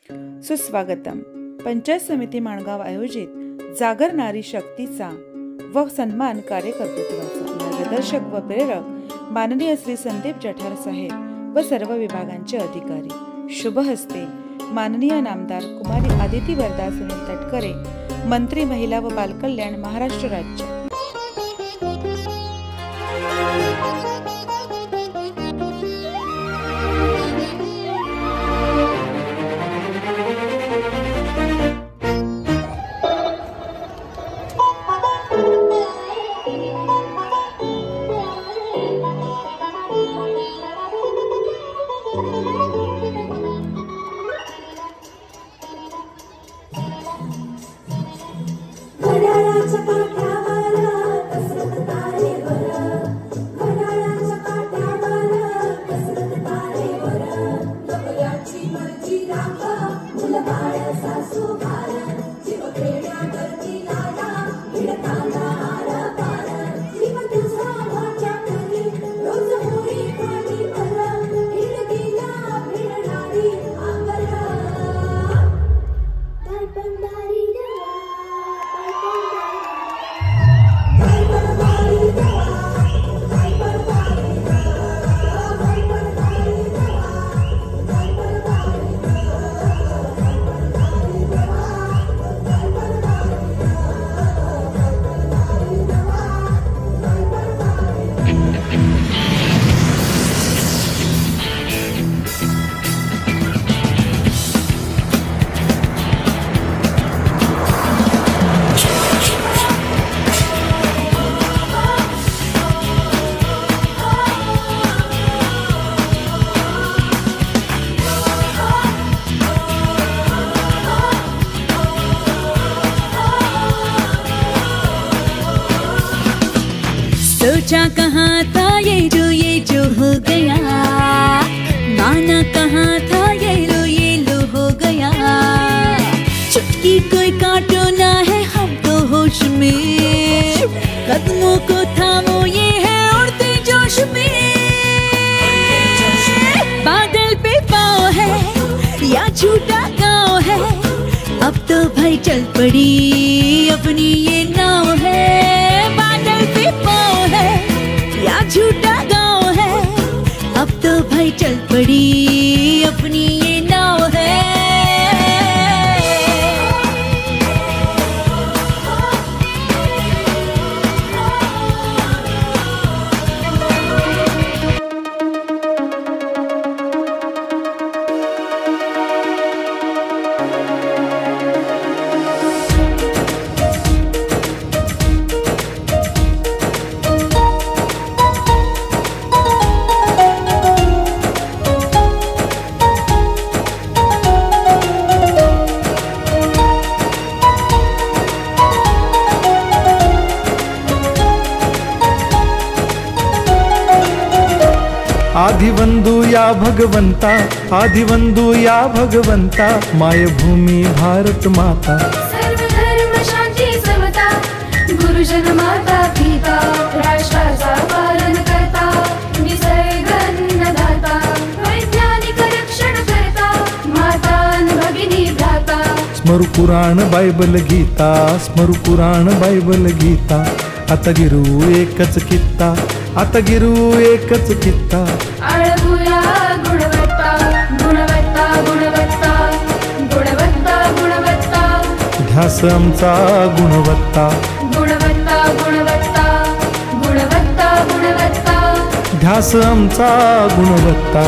सुस्वागतम. पंचायत समिती माणगाव आयोजित जागर नारी शक्तीचा व सन्मान कार्यकर्तृत्वाचा मार्गदर्शक व प्रेरक माननीय श्री संदीप जठार साहेब व सर्व विभागांचे अधिकारी. शुभ हस्ते माननीय नामदार कुमारी आदिती वरदा सुनील तटकरे, मंत्री महिला व बालकल्याण, महाराष्ट्र राज्य. सोचा कहाँ था ये जो हो गया, माना कहाँ था ये लो हो गया. चुटकी कोई काटो ना है हमको होश में, कदमों को थामो ये है उड़ते जोश में. बादल पे पाँव है या झूठा गाँव है, अब तो भाई चल पड़ी अपनी ये नाव है. बादल पे पाँव है या झूठा गाँव है, अब तो भाई चल पड़ी अपनी ये नाव है. आदिवंदू या भगवंता, आदिवंदू या भगवंता, मायभूमी भारत माता. सर्व धर्म शांती समता, गुरुजन माता पिता, राष्ट्राचा पालन करता, निसर्ग अन्नदाता, वैज्ञानिक रक्षण करता, माता भगिनी भ्राता. स्मरू पुराण बायबल गीता, स्मरू पुराण बायबल गीता. आता गिरू एकच कित्ता, आता गिरू एकच कित्ता. आळगुया गुणवत्ता गुणवत्ता गुणवत्ता गुणवत्ता गुणवत्ता. ध्यास आमचा गुणवत्ता, गुणवत्ता गुणवत्ता गुणवत्ता गुणवत्ता. ध्यास आमचा गुणवत्ता.